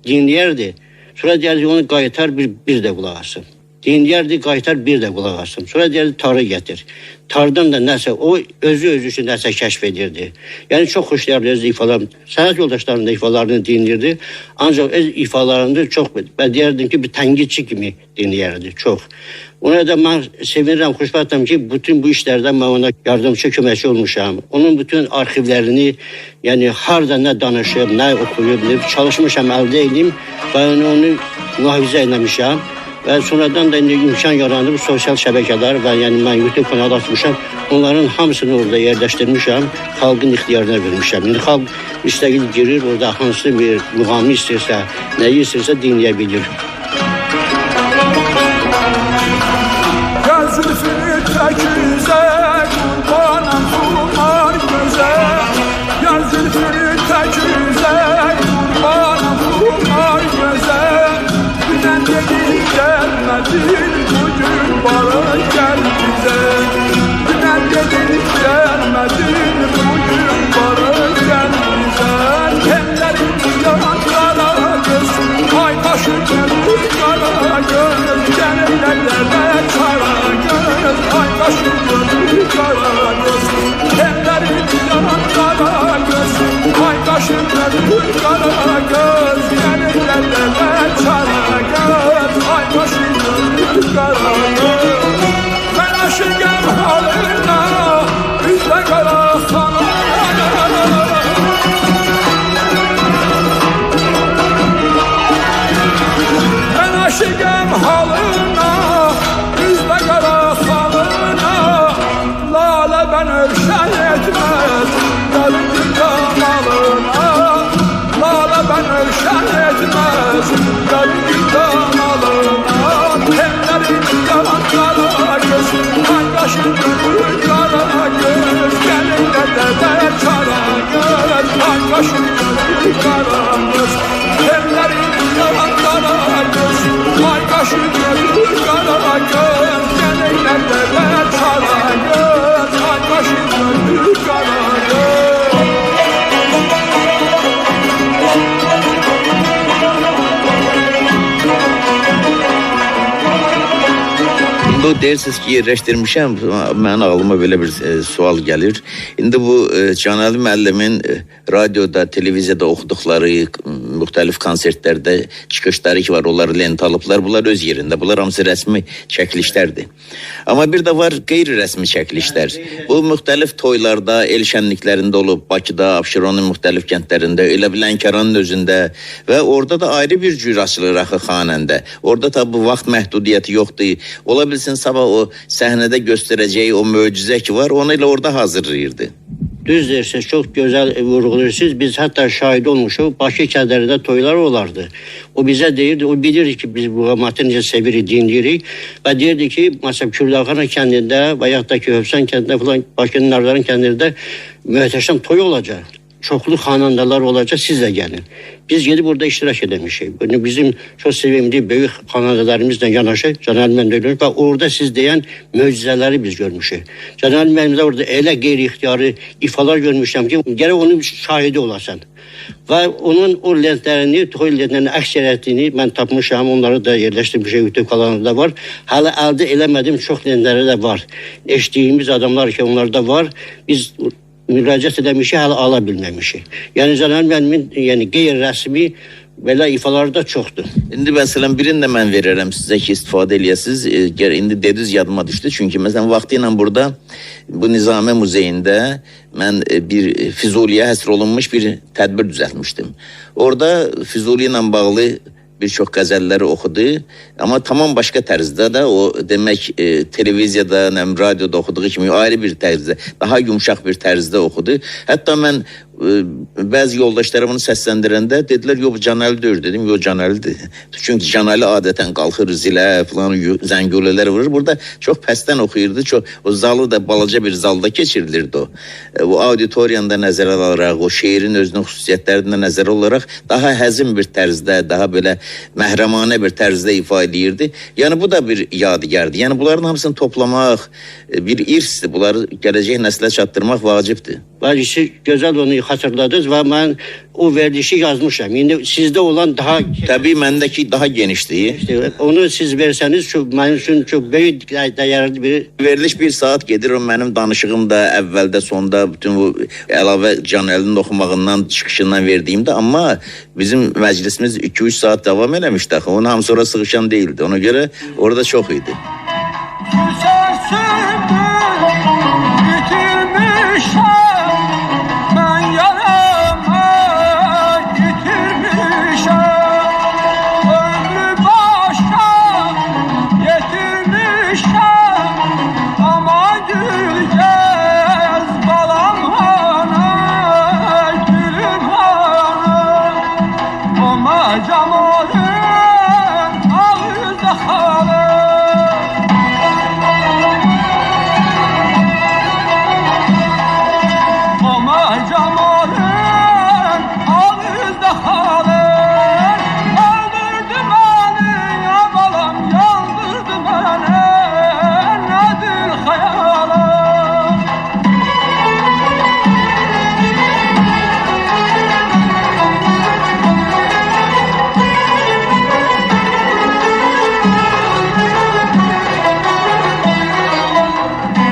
dinləyərdi. Sonra deyərdi onu qaytar bir də qulaq asın. Dinləyərdi, qaytar bir də qulaq asın. Sonra deyərdi tarı gətir. Tardan da nəsə, o özü üçün nəsə kəşf edirdi. Yəni çox xoşlayardı öz ifalarını. Sənət yoldaşlarının da ifalarını dinləyirdi. Ancaq öz ifalarını çox, mən deyərdim ki, bir tənqidçi kimi dinləyərdi, çox. Ona da mən sevinirəm, xoşbəxtəm ki, bütün bu işlərdən mən ona yardımcı, köməkçi olmuşam. Onun bütün arxivlərini, yəni harda nə danışıb, nə oxuyub, çalışmışam, əldə edeyim və onu mühafizə eləmişəm. Və sonradan da imkan yaranıb sosial şəbəkələr və yəni mən YouTube kanalı açmışam. Onların hamısını orada yerləşdirmişəm, xalqın ixtiyarına vermişəm. Yəni xalq müstəqil girir, orada hansı bir muğamı istəyirsə, nəyi istəyirsə dinləyə bilir. Zülfünü tək üzə, qurbanam qurban gözə. Yar zülfünü tək üzə, qurbanam qurban gözə. Dünən dedin gəlmədin, bugün bara gəl bizə. Dünən dedin gəlmədin, bugün bara gəl bizə. Ellərin yanlara göz, ay başı gəl. İndi o deyirsiniz ki yerləşdirmişəm, mənim ağlıma belə bir sual gəlir. İndi bu Canəli müəllimin radioda, televiziyada oxuduqları, müxtəlif konsertlərdə çıxışları ki var, onları lent alıblar, bunlar öz yerində. Bunlar hamısı rəsmi çəkilişlərdir. Amma bir də var qeyri-rəsmi çəkilişlər. Bu müxtəlif toylarda, el şənliklərində olub, Bakıda, Abşeronun müxtəlif kəndlərində, elə bir Lənkəranın özündə və orada da ayrı bir cür açılır axı xanəndə. Orada tabi bu vaxt məhdudiyyəti yoxdur. Ola bilsin sabah o səhnədə göstərəcəyi o möcüzə ki var, onu ilə orada hazırlayırdı. Düz deyirsiniz, çox gözəl vurğuluyorsunuz. Biz hətta şahid olmuşuq, Bakı kəndlərində toylar olardı. O bizə deyirdi, o bilirdi ki, biz bu qamatı necə sevirik, dinləyirik və deyirdi ki, məsələn, Kürdağana kəndində və yaxud da ki, Hövsan kəndində falan, Bakının Narların kəndində möhtəşəm toy olacaq. Çoxlu xanandalar olacaq, siz də gəlin. Biz gedib burada iştirak edəmişik. Bizim çox sevimli böyük xanandalarımızla yanaşı Canəli müəllim və orada siz deyən möcüzələri biz görmüşük. Canəli müəllimdə orada elə qeyri-ixtiyari ifalar görmüşəm ki, gərək onun şahidi olasan. Və onun o lentlərini, toy lentlərinin əksəriyyətini mən tapmışam, onları da yerləşdirmişəm, YouTube kanalında var. Hələ əldə eləmədim, çox lentləri də var. Eşitdiyimiz adamlar ki, onlarda var. Biz müraciət edəmişik, hələ ala bilməmişik. Yəni Canəli müəllimin qeyri-rəsmi belə ifaları da çoxdur. İndi məsələn birini də mən verərəm sizə ki, istifadə eləyəsiniz. İndi dediniz yadıma düşdü. Çünki məsələn vaxtı ilə burada bu Nizami Muzeyində mən bir Füzuliyə həsr olunmuş bir tədbir düzəltmişdim. Orada Füzuli ilə bağlı bir çox qəzəlləri oxudu. Amma tamam başqa tərzdə də o demək televiziyada, radioda oxuduğu kimi ayrı bir tərzdə, daha yumşaq bir tərzdə oxudu. Hətta mən bəzi yoldaşlarım onu səsləndirəndə dedilər, yox, Canəli deyir. Dedim, yox, Canəlidir. Çünki Canəli adətən qalxır zilə, falan, zəngülələr vurur. Burada çox pəstən oxuyurdu. O zalı da balaca bir zalda keçirilirdi o. O auditoriyanda nəzərə alaraq, o şeirin özünün xüsusiyyətlərini nəzərə olaraq daha həzin bir tərzdə, daha belə məhrəmanə bir tərzdə ifa edirdi. Yəni bu da bir yadigardır. Yəni bunların hamısını toplamaq bir irsdir. Bunları gələcək nəslə çatdırmaq vacibdir. Vacibsi gözəl onu xatırladınız və mən o verilişi yazmışam. İndi sizdə olan daha... Təbii məndəki daha genişdir. Onu siz versəniz mənim üçün çox böyük dəyərli bir... Veriliş bir saat gedir, o mənim danışığım da əvvəldə, sonda bütün bu əlavə Canəlinin oxumağından, çıxışından verdiyimdə, amma bizim məclisimiz 2-3 saat davam eləmişdi. Onun hamısı sonra sığışan değildi. Ona görə orada çox idi.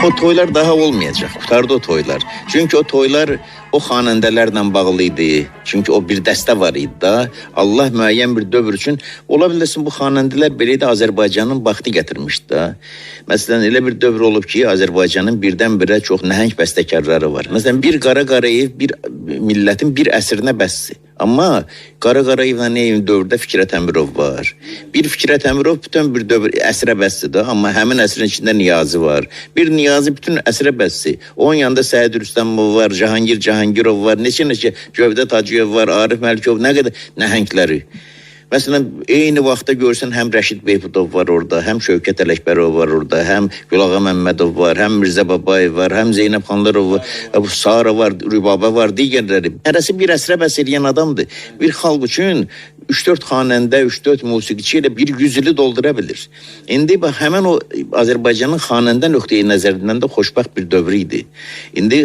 O toylar daha olmayacaq. Qutardı o toylar. Çünki o toylar o xanəndələrlə bağlı idi. Çünki o bir dəstə var idi da. Allah müəyyən bir dövr üçün ola bilirsin bu xanəndələr belə də Azərbaycanın vaxtı gətirmişdi da. Məsələn elə bir dövr olub ki, Azərbaycanın birdən-birə çox nəhəng bəstəkarları var. Məsələn bir Qara Qarayev bir millətin bir əsrinə bəsdir. Amma Qara Qarayevlə eyni dövrdə Fikrət Əmirov var. Bir Fikrət Əmirov bütün bir dövr əsrə bəsdir, amma həmin əsrin içində Niyazi var. Bir Niyazi bütün əsrə bəsdir. Onun yanında Səhid Rüstəmov var, Cahangir Cahangirov var, neçə Cövdət Hacıyev var, Arif Məlikov, nə qədər nəhəngləri. Məsələn, eyni vaxtda görsən həm Rəşid Beypudov var orada, həm Şövkət Ələkbərov var orada, həm Gülağa Məmmədov var, həm Mirzə Babayev var, həm Zeynəb Xanlarov var, Sara var, Rübabə var, digərləri. Hərəsi bir əsrə bəs edən adamdır. Bir xalq üçün 3-4 xanəndə, 3-4 musiqiçi ilə bir 100 ili doldura bilir. İndi bax, həmən o Azərbaycanın xanəndə nöqteyi nəzərindən də xoşbəxt bir dövr idi. İndi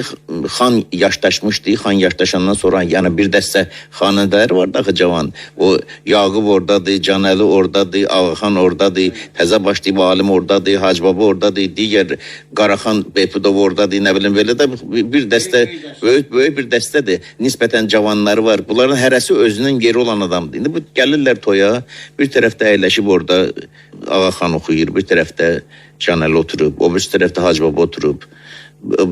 xan yaşdaşmışdı, xan yaşdaşandan sonra yəni bir dəstə xanəndələr vardı axı cavan. O Yaqub oradadır, Canəli oradadır, Ağaxan oradadır, Təzəbaşlı alim oradadır, Hacbaba oradadır, digər Qaraxan Beypudov oradadır, nə bilim belə də bir dəstə, böyük bir dəstədir. Nisbətən cavanları var. Bunların hərəsi özünün yeri olan adamdır. İndi bu gəlirlər toya, bir tərəfdə əyləşib orada Ağaxan oxuyur, bir tərəfdə Canəli oturub, o bir tərəfdə Hacbaba oturub,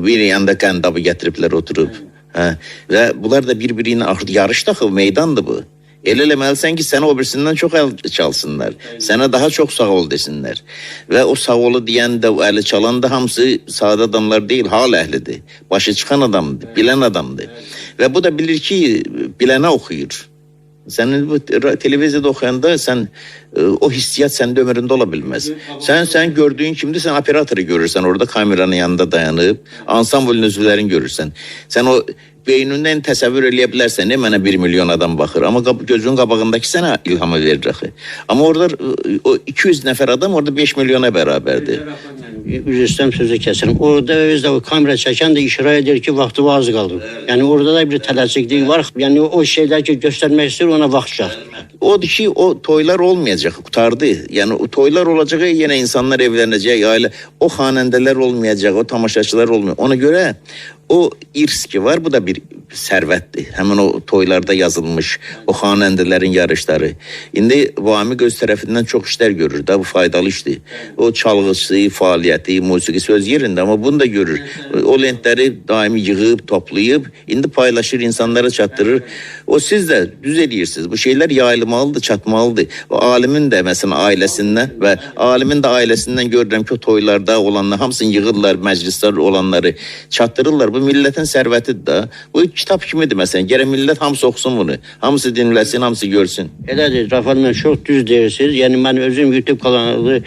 bir yanda Qəndabı gətiriblər oturub. Və bunlar da bir-birini yarış daxı, meydandır bu. El eləməlisən ki, sənə o birisindən çox əl çalsınlar. Sənə daha çox sağ ol desinlər. Və o sağ olu deyən də, o əli çalan da hamısı sadə adamlar deyil, hal əhlidir. Başı çıxan adamdır, bilən adamdır. Və bu da bilir ki, bilənə oxuyur. Sənin bu televiziyada oxuyanda sən o hissiyat səndə ömründə ola bilməz. Sən gördüyün kimdir? Sən operatoru görürsən, orada kameranın yanında dayanıb, ansambl üzvlərini görürsən. Sən o beynindən təsəvvür eləyə bilərsən, mənə 1 milyon adam baxır, amma gözünün qabağındakı sənə ilhamı verir axı. Amma orada o 200 nəfər adam orada 5 milyona bərabərdir. Üzr istəyirəm, sözü kəsirim. Orada özdə o kamera çəkən də işara edir ki, vaxtı az qalır. Yəni orada da bir tələsiklik var. Yəni o şeylər ki, göstərmək istəyir, ona vaxt çatır. Odur ki, o toylar olmayacaq, qutardı. Yəni o toylar olacaq, yenə insanlar evlənəcək, ailə. O xanəndələr olmayacaq, o tamaşaçılar olmayacaq. Ona görə o irs ki var, bu da bir sərvətdir. Həmin o toylarda yazılmış o xanəndələrin yarışları. İndi Vamiq öz tərəfindən çox işlər görür da, bu faydalı işdir. O çalğısı, fəaliyyəti, musiqisi öz yerində, amma bunu da görür. O lentləri daimi yığıb, toplayıb, indi paylaşır, insanlara çatdırır. O siz də düz edirsiniz. Bu şeylər yayılmalıdır, çatmalıdır. O alimin də məsələn ailəsindən və alimin də ailəsindən görürəm ki, o toylarda olanlar hamısını yığırlar, məclislər olanları çatdırırlar. Bu millətin sərvətidir da. Bu kitab kimidir məsələn. Gərək millət hamısı oxusun bunu. Hamısı dinləsin, hamısı görsün. Elədir, Rafal, mən çox düz deyirsiniz. Yəni mən özüm YouTube kanalı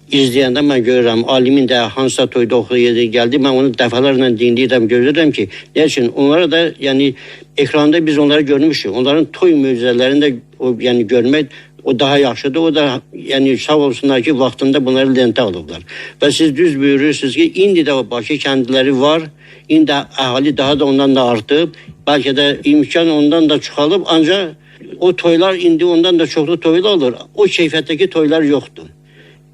izləyəndə mən görürəm, alimin də hansısa toyda oxuyurdu, gəldi. Mən onu dəfələrlə dinləyirəm, görürəm ki, nə üçün onlara da, yəni ekranda biz onları görmüşük. Onların toy möcüzələrini də yəni görmək o daha yaxşıdır. O da yəni sağ olsunlar ki, vaxtında bunları lentə alıblar. Və siz düz buyuruyorsunuz ki, indi də Bakı kəndləri var. İndi əhali daha da ondan da artıb. Bəlkə də imkan ondan da çoxalıb. Ancaq o toylar indi ondan da çoxlu toylar olur. O keyfiyyətdəki toylar yoxdur.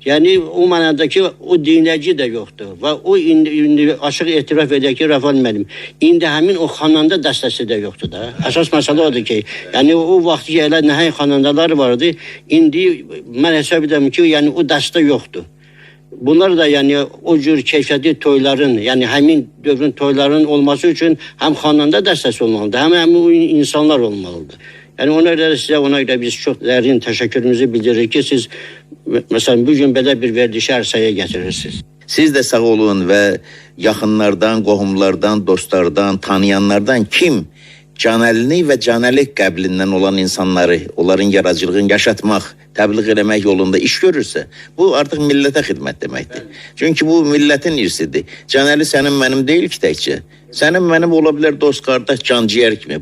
Yəni o mənadakı o dinləyici də yoxdur. Və o indi açıq etiraf edək ki, Rafal müəllim, indi həmin o xananda dəstəsi də yoxdur da. Əsas məsələ odur ki, yəni o vaxt ki, elə nəhəng xanandalar vardı. İndi mən hesab edirəm ki, yəni o dəstə yoxdur. Bunlar da yəni o cür keyfiyyətli toyların, yəni həmin dövrün toyların olması üçün həm xananda dəstəsi olmalıdır, həm o insanlar olmalıdır. Yəni ona görə sizə, ona görə biz çox dərin təşəkkürümüzü bildiririk ki, siz məsələn bugün belə bir verilişi ərsəyə gətirirsiniz. Siz də sağ olun və yaxınlardan, qohumlardan, dostlardan, tanıyanlardan kim Canəlini və Canəlik qəblindən olan insanları, onların yaradıcılığını yaşatmaq, təbliğ eləmək yolunda iş görürsə, bu artıq millətə xidmət deməkdir. Çünki bu millətin irsidir. Canəli sənin mənim deyil ki təkcə. Sənin mənim ola bilər dost, qardaş, canciyər kimi.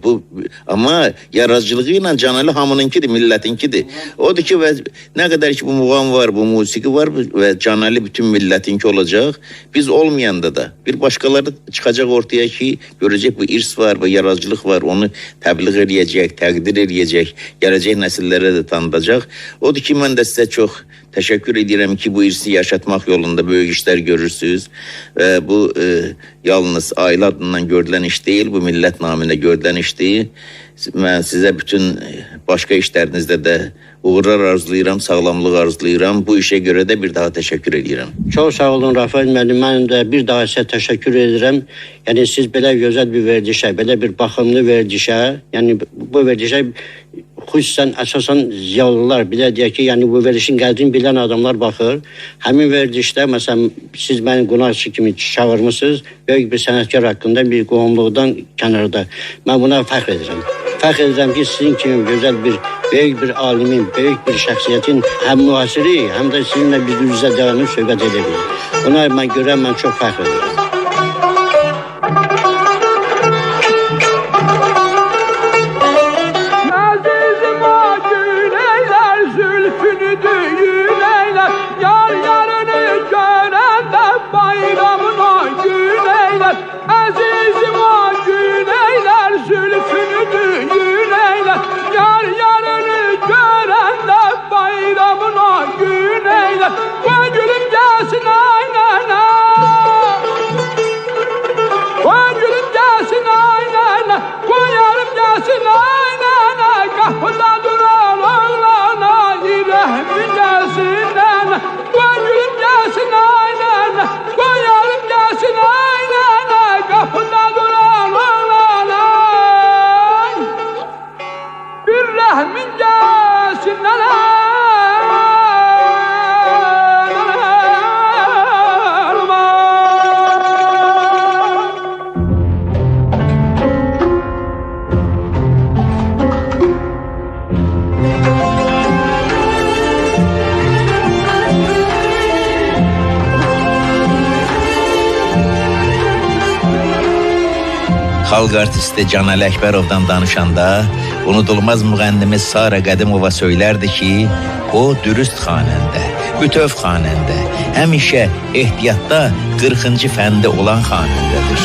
Amma yaradıcılığı ilə Canəli hamınınkidir, millətinkidir. Odur ki, və nə qədər ki bu muğam var, bu musiqi var və Canəli bütün millətinki olacaq, biz olmayanda da bir başqaları çıxacaq ortaya ki, görəcək bu irs var və yaradıcılıq var, onu təbliğ eləyəcək, təqdir eləyəcək, gələcək nəsillərə də tanıdacaq. Odur ki, mən də sizə çox təşəkkür edirəm ki, bu irsi yaşatmaq yolunda böyük işlər görürsünüz. Bu yalnız ailə adından görülən iş deyil, bu millət namında görülən işdir. Mən sizə bütün başqa işlərinizdə də uğurlar arzulayıram, sağlamlıq arzulayıram. Bu işə görə də bir daha təşəkkür edirəm. Çox sağ olun Rafal müəllim, mən də bir daha sizə təşəkkür edirəm. Yəni siz belə gözəl bir verilişə, belə bir baxımlı verilişə, yəni bu verilişə xüsusən əsasən ziyalılar, belə deyək ki, yəni bu verilişin qədrini bilən adamlar baxır. Həmin verilişdə məsələn siz məni qonaqçı kimi çağırmısınız, böyük bir sənətkar haqqında bir qohumluqdan kənarda. Mən buna fəxr edirəm. Fəxr edirəm ki, sizin kimi gözəl bir, böyük bir alimin, böyük bir şəxsiyyətin həm müasiri, həm də sizinlə bir üzrə dayanıb söhbət edə bilir. Buna mən görəm, mən çox fəxr edirəm. Nazizim o güne düğün eyle. Yar yarını görende bayramına gün eyle. Koy gülüm gelsin aynana. Koy gülüm gelsin aynana. Koy yarım gelsin aynana. Kapıda duran oğlana İrehmin gelsin nene. Koy gülüm gelsin aynana. Koy yarım gelsin aynana. Kapıda duran oğlana bir rahmin gelsin nene. Xalq artisti Canəli Əkbərovdan danışanda unudulmaz müğənnimiz Sara Qədimova söylərdi ki, o dürüst xanəndə, bütöv xanəndə, həmişə ehtiyatda 40-cı fəndə olan xanəndədir.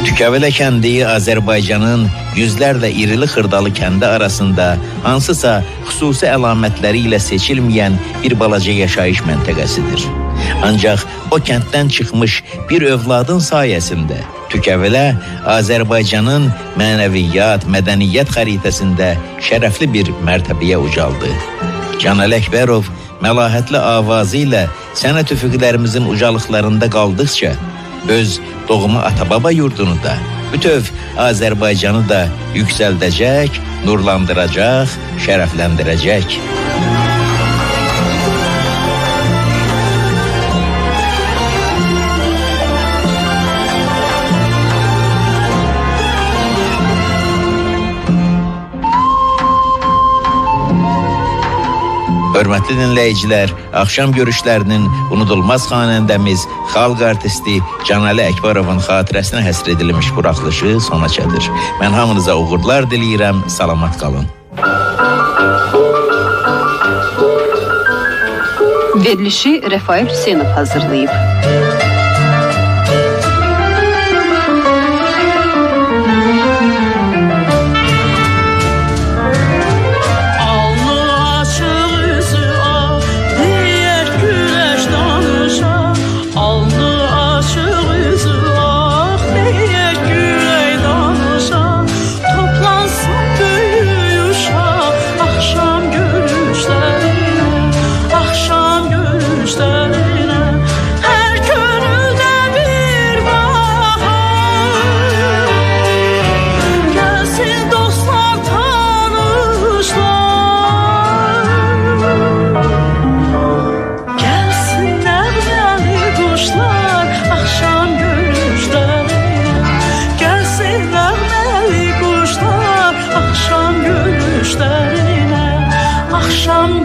Tükəvələ kəndi Azərbaycanın yüzlərlə irili xırdalı kəndi arasında hansısa xüsusi əlamətləri ilə seçilməyən bir balaca yaşayış məntəqəsidir. Ancaq o kənddən çıxmış bir övladın sayəsində Tükəvələ Azərbaycanın mənəviyyat, mədəniyyət xəritəsində şərəfli bir mərtəbəyə ucaldı. Canəli Əkbərov məlahətli avazı ilə sənət üfüqlərimizin ucalıqlarında qaldıqca öz doğma ata-baba yurdunu da, bütöv Azərbaycanı da yüksəldəcək, nurlandıracaq, şərəfləndirəcək. Hörmətli dinləyicilər, axşam görüşlərinin unudulmaz xanəndəmiz, xalq artisti Canəli Əkbərovun xatirəsinə həsr edilmiş buraxılışı sona çatır. Mən hamınıza uğurlar diləyirəm, salamat qalın. Verilişi Rafael Hüseynov hazırlayıb. Akşam